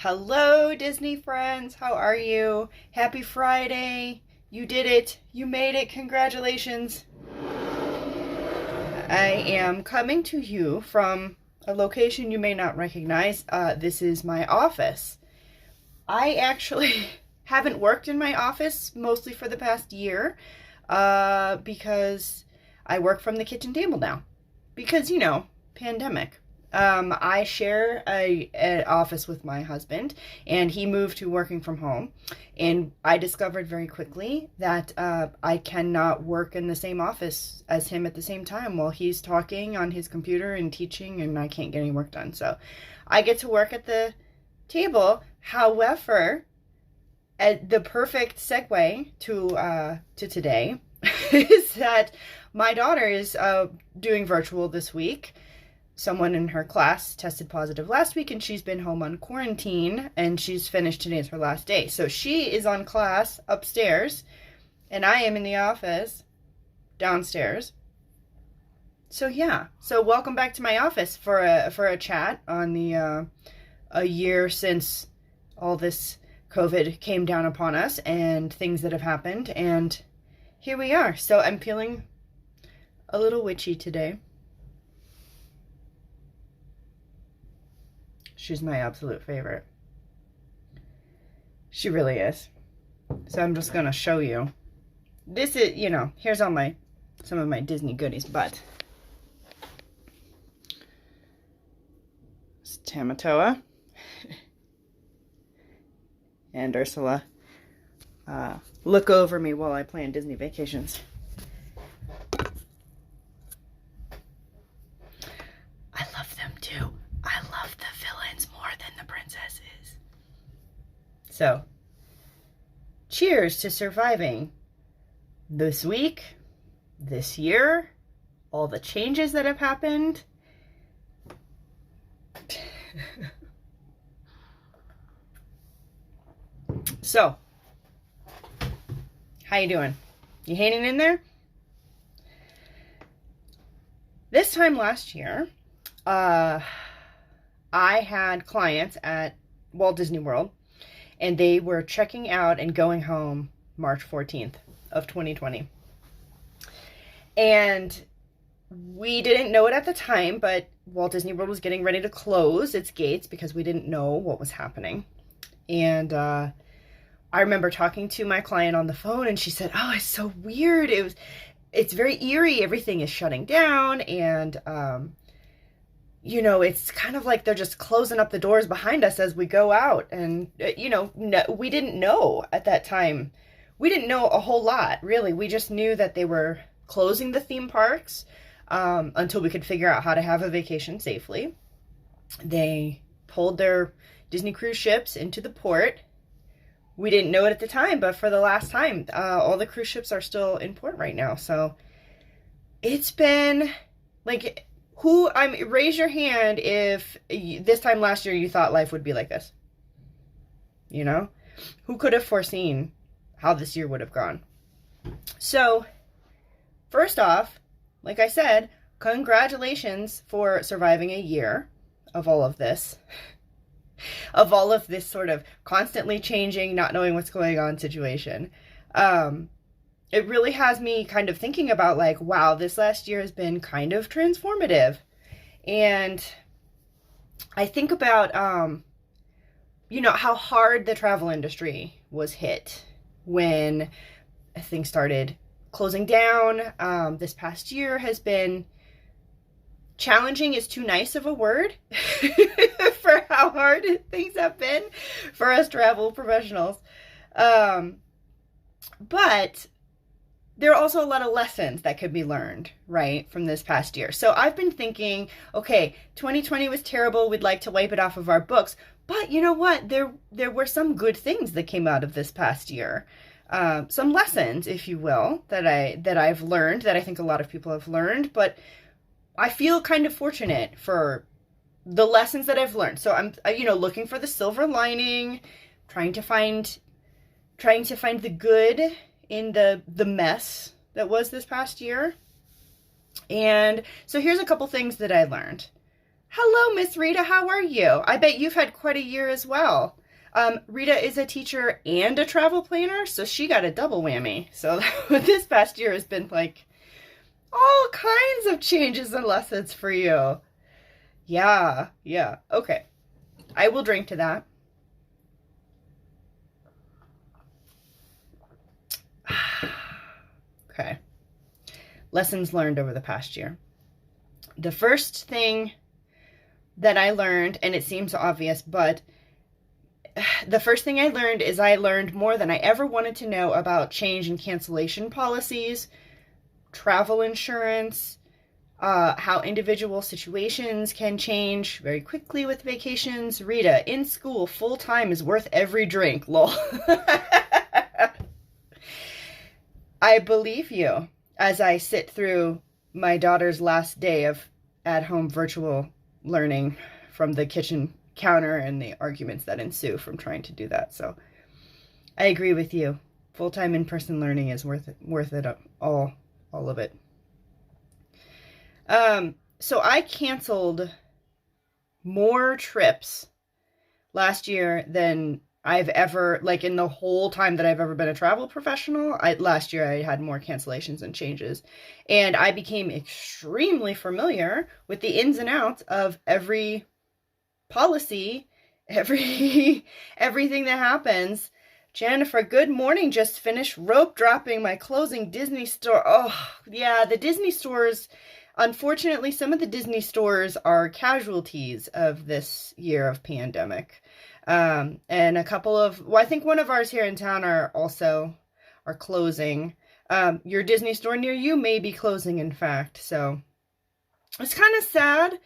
Hello, Disney friends. How are you? Happy Friday. You did it. You made it. Congratulations. I am coming to you from a location you may not recognize. This is my office. I actually haven't worked in my office mostly for the past year because I work from the kitchen table now. Because, pandemic. I share an office with my husband, and he moved to working from home. And I discovered very quickly that I cannot work in the same office as him at the same time while he's talking on his computer and teaching, and I can't get any work done. So I get to work at the table. However, the perfect segue to today is that my daughter is doing virtual this week. Someone in her class tested positive last week, and she's been home on quarantine, and she's finished. Today's her last day. So she is on class upstairs, and I am in the office downstairs. So yeah. So welcome back to my office for a chat on the a year since all this COVID came down upon us and things that have happened, and here we are. So I'm feeling a little witchy today. She's my absolute favorite. She really is. So I'm just gonna show you. This is, here's all some of my Disney goodies, but it's Tamatoa and Ursula look over me while I plan Disney vacations. I love them too. I love the villains more than the princesses. So, cheers to surviving this week, this year, all the changes that have happened. So, how you doing? You hanging in there? This time last year, I had clients at Walt Disney World, and they were checking out and going home March 14th of 2020. And we didn't know it at the time, but Walt Disney World was getting ready to close its gates because we didn't know what was happening. And I remember talking to my client on the phone, and she said, "Oh, it's so weird. It's very eerie. Everything is shutting down, and it's kind of like they're just closing up the doors behind us as we go out." And, we didn't know at that time. We didn't know a whole lot, really. We just knew that they were closing the theme parks until we could figure out how to have a vacation safely. They pulled their Disney cruise ships into the port. We didn't know it at the time, but for the last time, all the cruise ships are still in port right now. So it's been like... raise your hand if this time last year you thought life would be like this. Who could have foreseen how this year would have gone? So, first off, like I said, congratulations for surviving a year of all of this. Of all of this sort of constantly changing, not knowing what's going on situation. It really has me kind of thinking about wow, this last year has been kind of transformative. And I think about, how hard the travel industry was hit when things started closing down. This past year has been challenging is too nice of a word for how hard things have been for us travel professionals. But there are also a lot of lessons that could be learned, right, from this past year. So I've been thinking, okay, 2020 was terrible. We'd like to wipe it off of our books. But you know what? There were some good things that came out of this past year. Some lessons, if you will, that I've learned, that I think a lot of people have learned. But I feel kind of fortunate for the lessons that I've learned. So I'm, looking for the silver lining, trying to find the good in the mess that was this past year. And so here's a couple things that I learned. Hello, Miss Rita. How are you? I bet you've had quite a year as well. Rita is a teacher and a travel planner, so she got a double whammy. So this past year has been like all kinds of changes and lessons for you. Yeah, yeah. Okay. I will drink to that. Okay. Lessons learned over the past year. The first thing that I learned, and it seems obvious, but the first thing I learned is I learned more than I ever wanted to know about change and cancellation policies, travel insurance, how individual situations can change very quickly with vacations. Rita, in school, full time is worth every drink, lol. I believe you as I sit through my daughter's last day of at-home virtual learning from the kitchen counter and the arguments that ensue from trying to do that. So I agree with you. Full-time in-person learning is worth it all of it. So I canceled more trips last year than I've ever, like in the whole time that I've ever been a travel professional. Last year I had more cancellations and changes, and I became extremely familiar with the ins and outs of every policy, everything that happens. Jennifer, good morning. Just finished rope dropping my closing Disney store. Oh, yeah, the Disney stores. Unfortunately, some of the Disney stores are casualties of this year of pandemic. And a couple of, well, I think one of ours here in town are closing. Your Disney store near you may be closing, in fact. So it's kind of sad.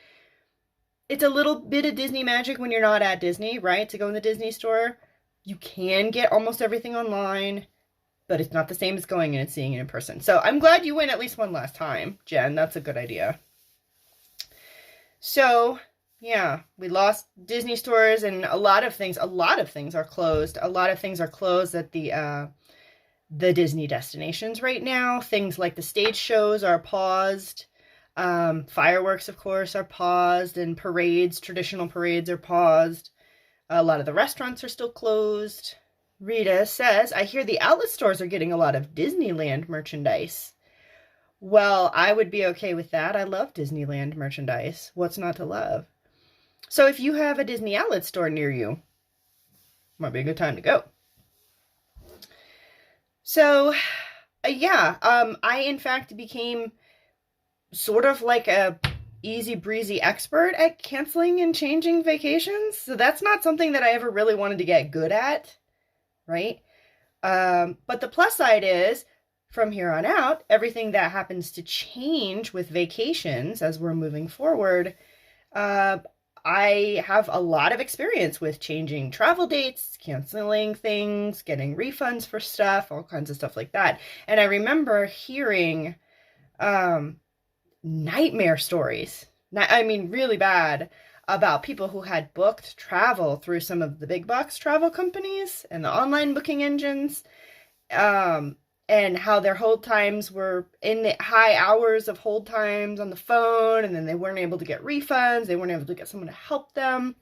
It's a little bit of Disney magic when you're not at Disney, right? To go in the Disney store, you can get almost everything online, but it's not the same as going in and seeing it in person. So I'm glad you went at least one last time, Jen. That's a good idea. So yeah, we lost Disney stores, and a lot of things are closed. A lot of things are closed at the Disney destinations right now. Things like the stage shows are paused. Fireworks, of course, are paused, and traditional parades are paused. A lot of the restaurants are still closed. Rita says, I hear the outlet stores are getting a lot of Disneyland merchandise. Well, I would be okay with that. I love Disneyland merchandise. What's not to love? So if you have a Disney outlet store near you, might be a good time to go. So, yeah, I in fact became sort of like a easy breezy expert at canceling and changing vacations. So that's not something that I ever really wanted to get good at, right? But the plus side is, from here on out, everything that happens to change with vacations as we're moving forward, I have a lot of experience with changing travel dates, canceling things, getting refunds for stuff, all kinds of stuff like that. And I remember hearing nightmare stories, I mean really bad, about people who had booked travel through some of the big box travel companies and the online booking engines, and how their hold times were in the high hours of hold times on the phone, and then they weren't able to get refunds, they weren't able to get someone to help them.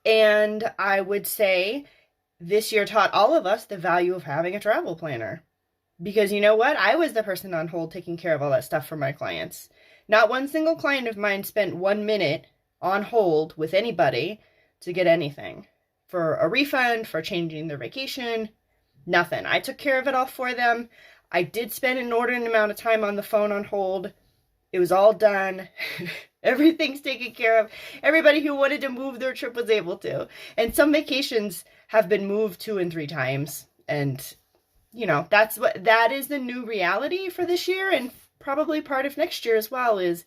And I would say this year taught all of us the value of having a travel planner. Because you know what? I was the person on hold taking care of all that stuff for my clients. Not one single client of mine spent 1 minute on hold with anybody to get anything. For a refund, for changing their vacation, nothing. I took care of it all for them. I did spend an inordinate amount of time on the phone on hold. It was all done. Everything's taken care of. Everybody who wanted to move their trip was able to. And some vacations have been moved 2 and 3 times. And you know, that is the new reality for this year, and probably part of next year as well, is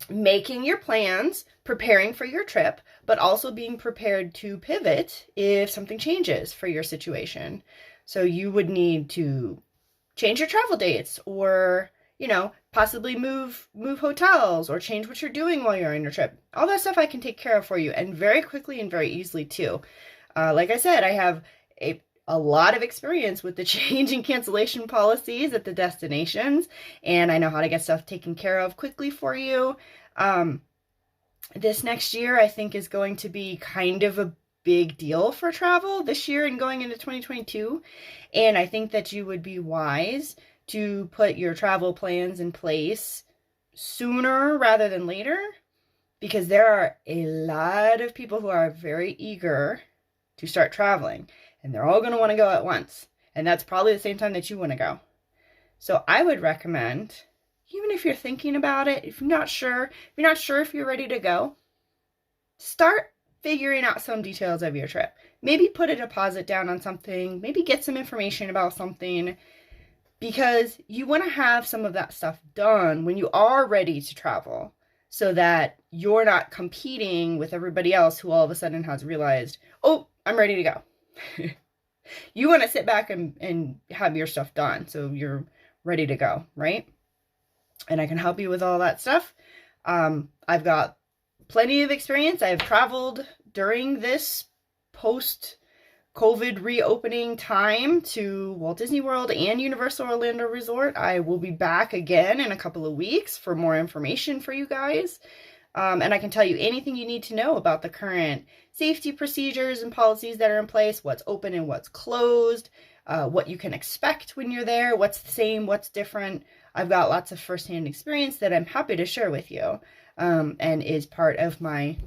making your plans, preparing for your trip, but also being prepared to pivot if something changes for your situation. So you would need to change your travel dates, or, you know, possibly move hotels, or change what you're doing while you're on your trip. All that stuff I can take care of for you, and very quickly and very easily too. Like I said, I have a lot of experience with the change and cancellation policies at the destinations, and I know how to get stuff taken care of quickly for you. This next year, I think, is going to be kind of a big deal for travel this year and going into 2022. And I think that you would be wise to put your travel plans in place sooner rather than later, because there are a lot of people who are very eager to start traveling, and they're all going to want to go at once. And that's probably the same time that you want to go. So I would recommend, even if you're thinking about it, if you're not sure if you're ready to go, start figuring out some details of your trip. Maybe put a deposit down on something, maybe get some information about something, because you want to have some of that stuff done when you are ready to travel, so that you're not competing with everybody else who all of a sudden has realized, oh, I'm ready to go. You want to sit back and have your stuff done so you're ready to go, right? And I can help you with all that stuff. I've got plenty of experience. I've traveled during this post-COVID reopening time to Walt Disney World and Universal Orlando Resort. I will be back again in a couple of weeks for more information for you guys. And I can tell you anything you need to know about the current safety procedures and policies that are in place, what's open and what's closed, what you can expect when you're there, what's the same, what's different. I've got lots of firsthand experience that I'm happy to share with you, and is part of my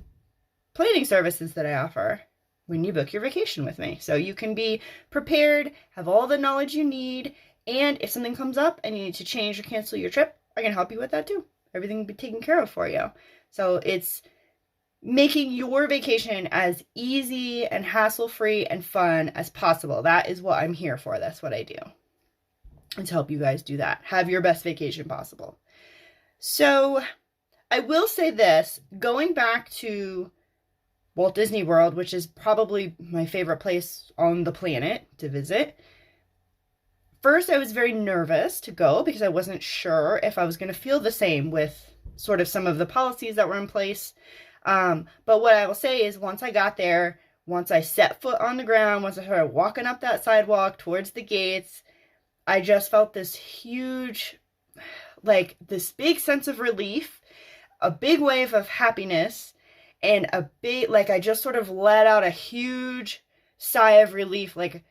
planning services that I offer when you book your vacation with me. So you can be prepared, have all the knowledge you need, and if something comes up and you need to change or cancel your trip, I can help you with that too. Everything will be taken care of for you. So it's making your vacation as easy and hassle-free and fun as possible. That is what I'm here for. That's what I do. And to help you guys do that. Have your best vacation possible. So I will say this, going back to Walt Disney World, which is probably my favorite place on the planet to visit. First, I was very nervous to go because I wasn't sure if I was going to feel the same with sort of some of the policies that were in place. But what I will say is once I got there, once I set foot on the ground, once I started walking up that sidewalk towards the gates, I just felt this huge, like this big sense of relief, a big wave of happiness, and a big, like I just sort of let out a huge sigh of relief, like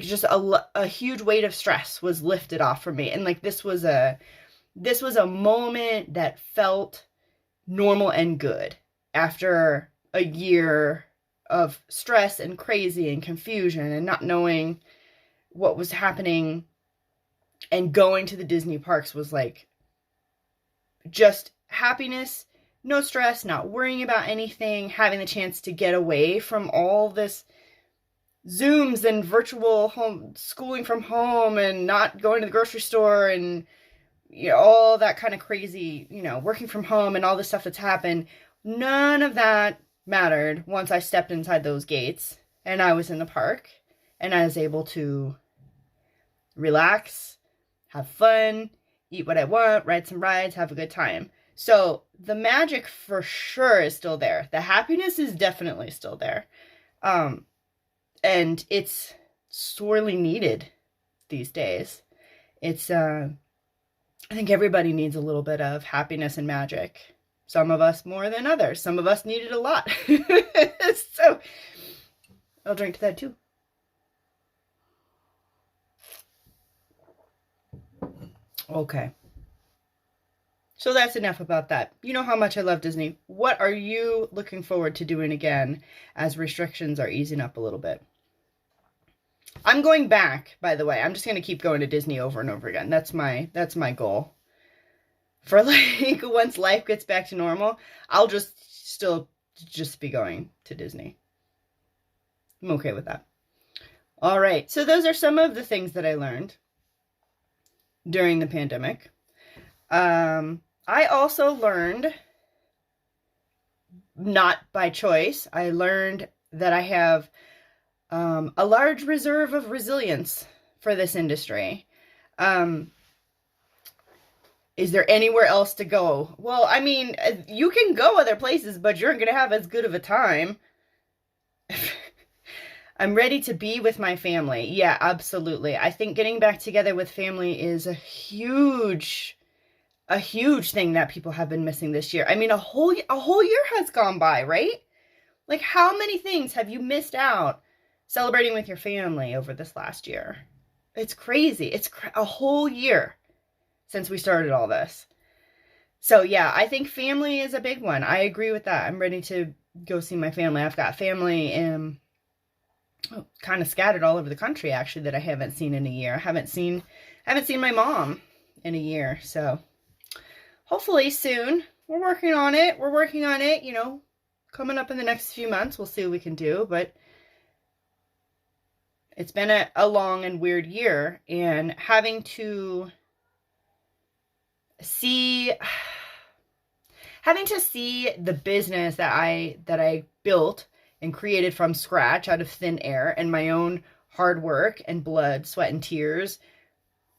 just a huge weight of stress was lifted off from me. And like this was a moment that felt normal and good after a year of stress and crazy and confusion and not knowing what was happening. And going to the Disney parks was like just happiness, no stress, not worrying about anything, having the chance to get away from all this Zooms and virtual home schooling from home and not going to the grocery store and all that kind of crazy, working from home and all the stuff that's happened. None of that mattered once I stepped inside those gates and I was in the park and I was able to relax, have fun, eat what I want, ride some rides, have a good time. So the magic for sure is still there. The happiness is definitely still there. And it's sorely needed these days. It's, I think everybody needs a little bit of happiness and magic. Some of us more than others. Some of us need it a lot. So I'll drink to that too. Okay. So that's enough about that. You know how much I love Disney. What are you looking forward to doing again as restrictions are easing up a little bit? I'm going back, by the way. I'm just going to keep going to Disney over and over again. That's my goal. For like once life gets back to normal, I'll still be going to Disney. I'm okay with that. All right. So those are some of the things that I learned during the pandemic. I also learned, not by choice, I learned that I have a large reserve of resilience for this industry. Is there anywhere else to go? Well, I mean, you can go other places, but you're going to have as good of a time. I'm ready to be with my family. Yeah, absolutely. I think getting back together with family is a huge thing that people have been missing this year. I mean, a whole year has gone by, right? Like, how many things have you missed out celebrating with your family over this last year? It's crazy. It's a whole year since we started all this. So yeah, I think family is a big one. I agree with that. I'm ready to go see my family. I've got family kind of scattered all over the country, actually, that I haven't seen in a year. I haven't seen my mom in a year. So hopefully soon. We're working on it. You know, coming up in the next few months. We'll see what we can do. But it's been a long and weird year, and having to see the business that I built and created from scratch out of thin air and my own hard work and blood, sweat, and tears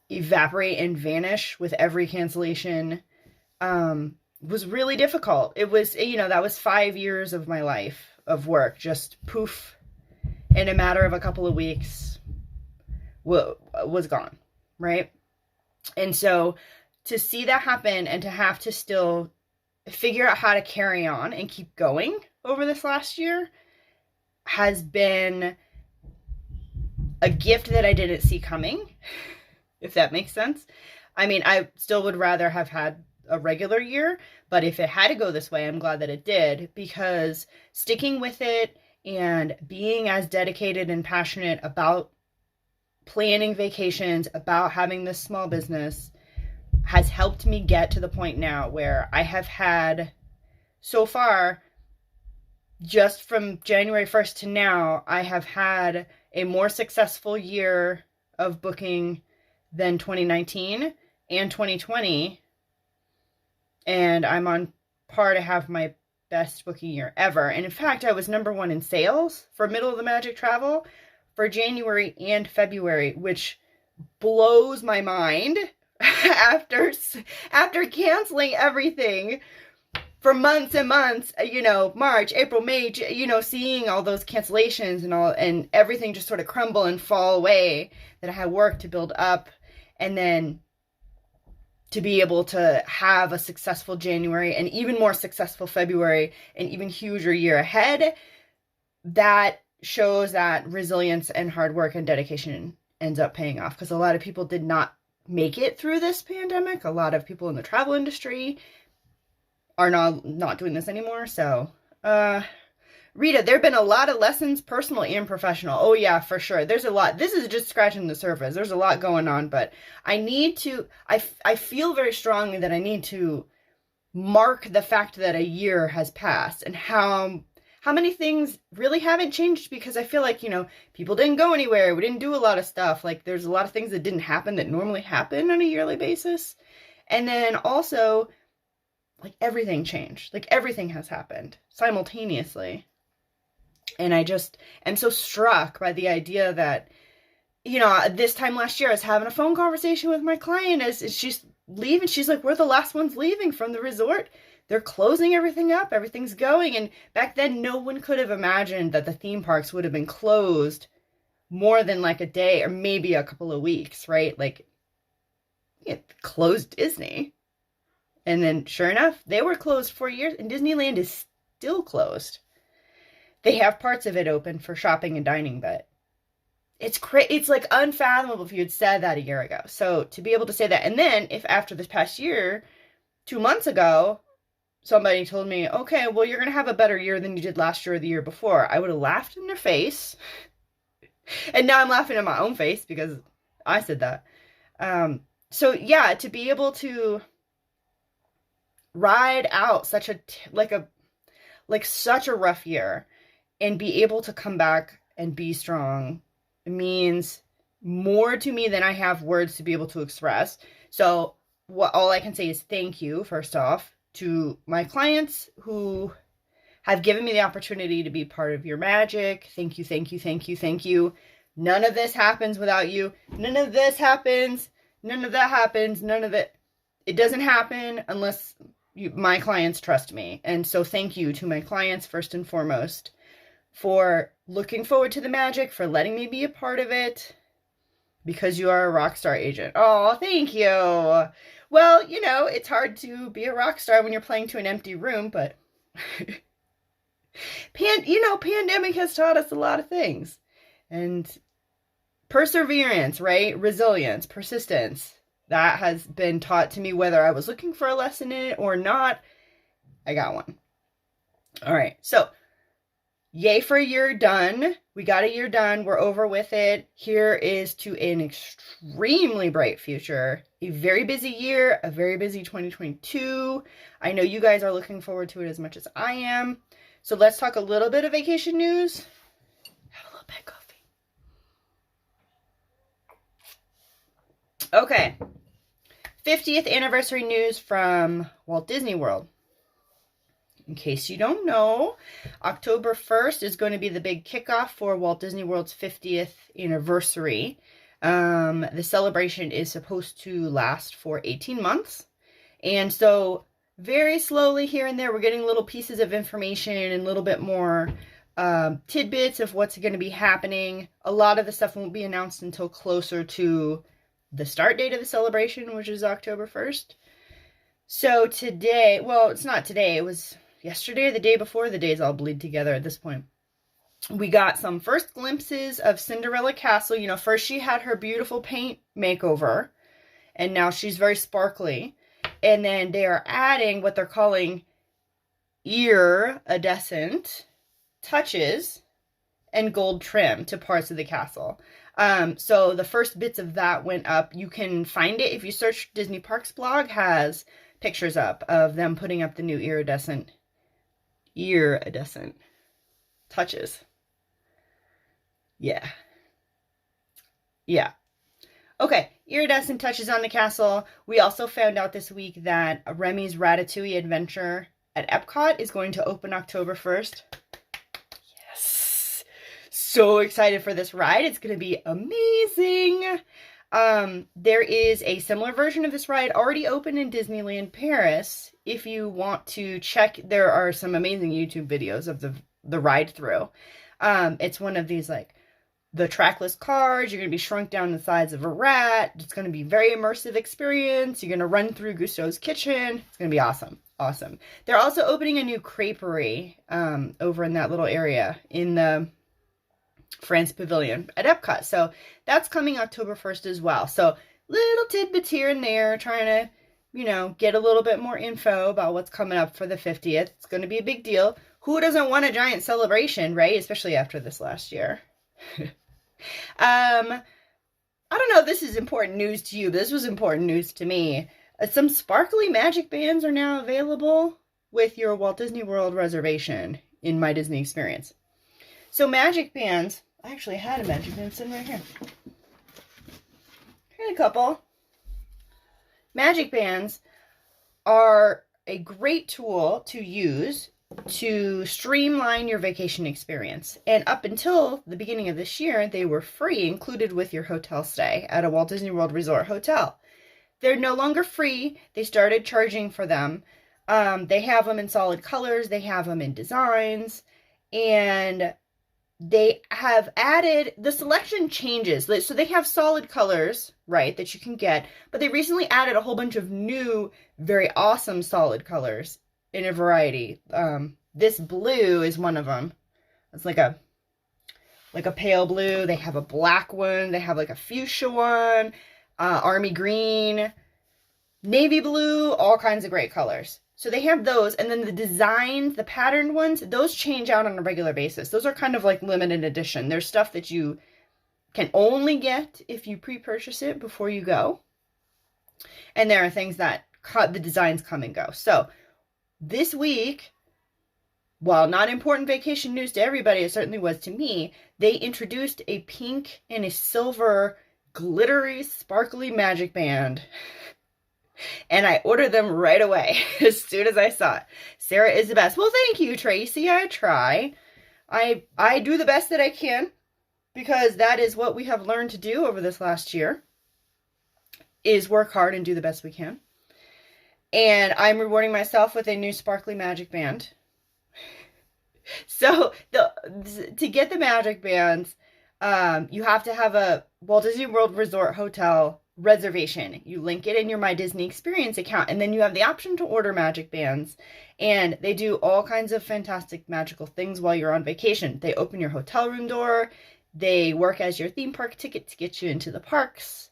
evaporate and vanish with every cancellation was really difficult. It was, you know, that was 5 years of my life of work, just poof, in a matter of a couple of weeks was gone, right? And so to see that happen and to have to still figure out how to carry on and keep going over this last year has been a gift that I didn't see coming, if that makes sense. I mean, I still would rather have had a regular year, but if it had to go this way, I'm glad that it did, because sticking with it and being as dedicated and passionate about planning vacations, about having this small business, has helped me get to the point now where I have had, so far, just from January 1st to now, I have had a more successful year of booking than 2019 and 2020. And I'm on par to have my best booking year ever. And in fact, I was #1 in sales for Middle of the Magic Travel for January and February, which blows my mind after canceling everything for months and months, you know, March, April, May, you know, seeing all those cancellations and everything just sort of crumble and fall away that I had worked to build up, and then to be able to have a successful January and even more successful February and even huger year ahead, that shows that resilience and hard work and dedication ends up paying off, because a lot of people did not make it through this pandemic. A lot of people in the travel industry are not doing this anymore. So, Rita, there have been a lot of lessons, personal and professional. Oh yeah, for sure. There's a lot. This is just scratching the surface. There's a lot going on, but I feel very strongly that I need to mark the fact that a year has passed and how many things really haven't changed, because I feel like, you know, people didn't go anywhere. We didn't do a lot of stuff. Like, there's a lot of things that didn't happen that normally happen on a yearly basis. And then also, like, everything changed. Like, everything has happened simultaneously. And I just am so struck by the idea that, you know, this time last year I was having a phone conversation with my client as she's leaving. She's like, we're the last ones leaving from the resort. They're closing everything up. Everything's going. And back then, no one could have imagined that the theme parks would have been closed more than like a day or maybe a couple of weeks, right? Like, it closed Disney. And then, sure enough, they were closed for years, and Disneyland is still closed. They have parts of it open for shopping and dining, but it's like unfathomable if you had said that a year ago. So to be able to say that, and then if after this past year, 2 months ago, somebody told me, okay, well, you're going to have a better year than you did last year or the year before, I would have laughed in their face. And now I'm laughing in my own face because I said that. So yeah, to be able to ride out such a rough year and be able to come back and be strong means more to me than I have words to be able to express. So all I can say is thank you, first off, to my clients who have given me the opportunity to be part of your magic. Thank you, thank you, thank you, thank you. None of this happens without you. None of this happens. None of that happens. None of it. It doesn't happen unless my clients trust me. And so thank you to my clients first and foremost for looking forward to the magic, for letting me be a part of it, because you are a rock star agent. Oh, thank you. Well, you know, it's hard to be a rock star when you're playing to an empty room, but pandemic has taught us a lot of things. And perseverance, right? Resilience, persistence. That has been taught to me whether I was looking for a lesson in it or not. I got one. All right, so yay for a year done. We got a year done. We're over with it. Here is to an extremely bright future. A very busy year, a very busy 2022. I know you guys are looking forward to it as much as I am. So let's talk a little bit of vacation news. Have a little bit of coffee. Okay. 50th anniversary news from Walt Disney World. In case you don't know, October 1st is going to be the big kickoff for Walt Disney World's 50th anniversary. The celebration is supposed to last for 18 months. And so very slowly here and there, we're getting little pieces of information and a little bit more tidbits of what's going to be happening. A lot of the stuff won't be announced until closer to the start date of the celebration, which is October 1st. So today, well, it's not today, it was yesterday or the day before. The days all bleed together at this point. We got some first glimpses of Cinderella Castle. You know, first she had her beautiful paint makeover, and now she's very sparkly. And then they are adding what they're calling iridescent touches and gold trim to parts of the castle. So the first bits of that went up. You can find it if you search Disney Parks blog, has pictures up of them putting up the new iridescent touches. Yeah. Okay, iridescent touches on the castle. We also found out this week that Remy's Ratatouille Adventure at Epcot is going to open October 1st. Yes! So excited for this ride. It's going to be amazing. There is a similar version of this ride already open in Disneyland Paris. If you want to check, there are some amazing YouTube videos of the ride through. It's one of these, like, the trackless cars. You're going to be shrunk down the size of a rat. It's going to be a very immersive experience. You're going to run through Gusteau's kitchen. It's going to be awesome. Awesome. They're also opening a new creperie over in that little area in the France Pavilion at Epcot. So that's coming October 1st as well. So little tidbits here and there, trying to, you know, get a little bit more info about what's coming up for the 50th. It's going to be a big deal. Who doesn't want a giant celebration, right? Especially after this last year. I don't know if this is important news to you, but this was important news to me. Some sparkly magic bands are now available with your Walt Disney World reservation in My Disney Experience. So magic bands, I actually had a magic band sitting right here. Had a couple. Magic bands are a great tool to use to streamline your vacation experience. And up until the beginning of this year, they were free, included with your hotel stay at a Walt Disney World Resort hotel. They're no longer free. They started charging for them. They have them in solid colors. They have them in designs. And they have added, the selection changes. So they have solid colors, right, that you can get. But they recently added a whole bunch of new, very awesome solid colors in a variety. This blue is one of them. It's like a pale blue. They have a black one. They have like a fuchsia one, army green, navy blue, all kinds of great colors. So they have those, and then the designs, the patterned ones, those change out on a regular basis. Those are kind of like limited edition. There's stuff that you can only get if you pre-purchase it before you go. And there are things that the designs come and go. So this week, while not important vacation news to everybody, it certainly was to me, they introduced a pink and a silver glittery, sparkly magic band. And I ordered them right away as soon as I saw it. Sara is the best. Well, thank you, Tracy. I try. I do the best that I can, because that is what we have learned to do over this last year, is work hard and do the best we can. And I'm rewarding myself with a new sparkly magic band. So to get the magic bands, you have to have a Walt Disney World Resort Hotel reservation. You link it in your My Disney Experience account, and then you have the option to order magic bands. And they do all kinds of fantastic magical things while you're on vacation. They open your hotel room door. They work as your theme park ticket to get you into the parks.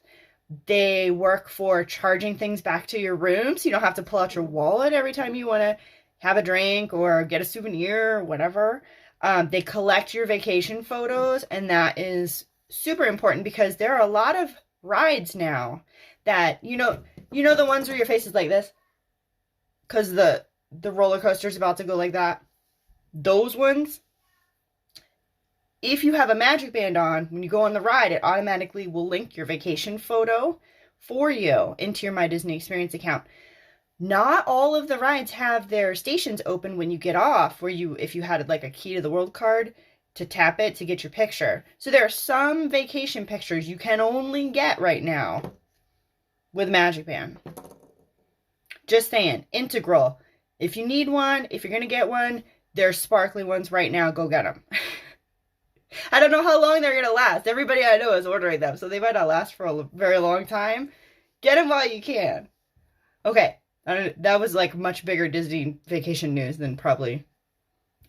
They work for charging things back to your room, so you don't have to pull out your wallet every time you want to have a drink or get a souvenir or whatever. They collect your vacation photos, and that is super important because there are a lot of rides now that, you know the ones where your face is like this because the roller coaster's about to go like that. Those ones, if you have a magic band on, when you go on the ride, it automatically will link your vacation photo for you into your My Disney Experience account. Not all of the rides have their stations open when you get off, where if you had like a key to the world card to tap it to get your picture. So there are some vacation pictures you can only get right now with Magic Band. Just saying, integral. If you need one, if you're going to get one, there's sparkly ones right now. Go get them. I don't know how long they're going to last. Everybody I know is ordering them, so they might not last for a very long time. Get them while you can. Okay. That was like much bigger Disney vacation news than probably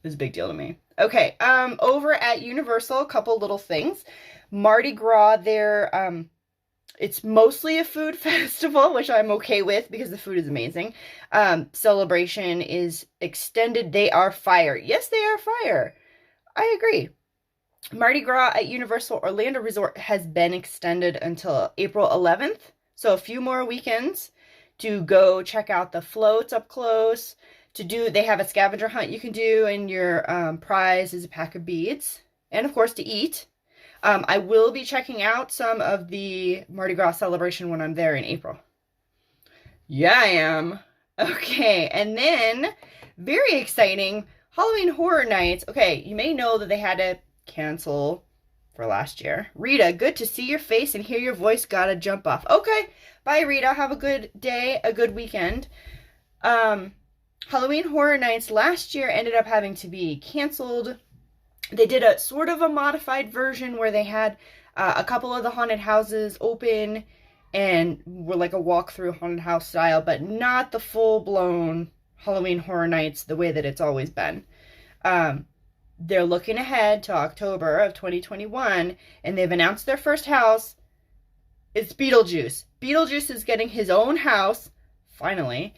is a big deal to me. Okay, over at Universal, a couple little things. Mardi Gras, it's mostly a food festival, which I'm okay with because the food is amazing. Celebration is extended. They are fire. Yes, they are fire. I agree. Mardi Gras at Universal Orlando Resort has been extended until April 11th, so a few more weekends to go check out the floats up close. They have a scavenger hunt you can do, and your prize is a pack of beads, and of course to eat. I will be checking out some of the Mardi Gras celebration when I'm there in April. Yeah, I am. Okay, and then very exciting, Halloween Horror Nights. Okay, you may know that they had to cancel for last year. Rita, good to see your face and hear your voice. Gotta jump off. Okay, bye Rita. Have a good day, a good weekend. Halloween Horror Nights last year ended up having to be canceled. They did a sort of a modified version where they had a couple of the haunted houses open and were like a walk-through haunted house style, but not the full-blown Halloween Horror Nights the way that it's always been. They're looking ahead to October of 2021, and they've announced their first house. It's Beetlejuice. Beetlejuice is getting his own house, finally.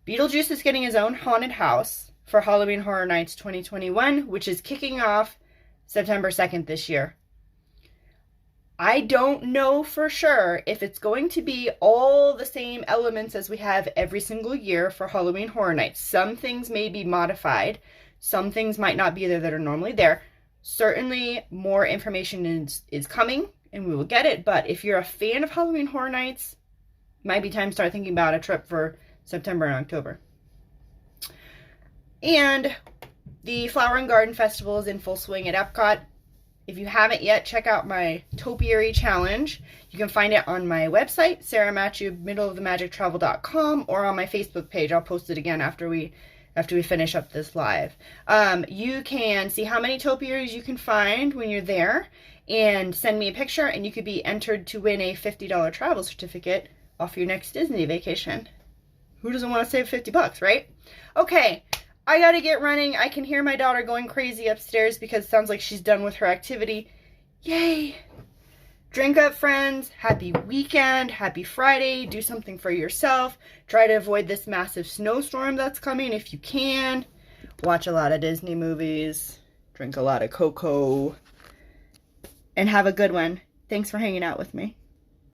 Beetlejuice is getting his own haunted house for Halloween Horror Nights 2021, which is kicking off September 2nd this year. I don't know for sure if it's going to be all the same elements as we have every single year for Halloween Horror Nights. Some things may be modified. Some things might not be there that are normally there. Certainly more information is coming, and we will get it. But if you're a fan of Halloween Horror Nights, it might be time to start thinking about a trip for September and October. And the Flower and Garden Festival is in full swing at Epcot. If you haven't yet, check out my Topiary Challenge. You can find it on my website, SaraMatthew, middleofthemagictravel.com, or on my Facebook page. I'll post it again after we finish up this live. You can see how many topiaries you can find when you're there and send me a picture, and you could be entered to win a $50 travel certificate off your next Disney vacation. Who doesn't want to save $50, right? Okay, I gotta get running. I can hear my daughter going crazy upstairs because it sounds like she's done with her activity. Yay! Drink up, friends. Happy weekend. Happy Friday. Do something for yourself. Try to avoid this massive snowstorm that's coming if you can. Watch a lot of Disney movies. Drink a lot of cocoa. And have a good one. Thanks for hanging out with me.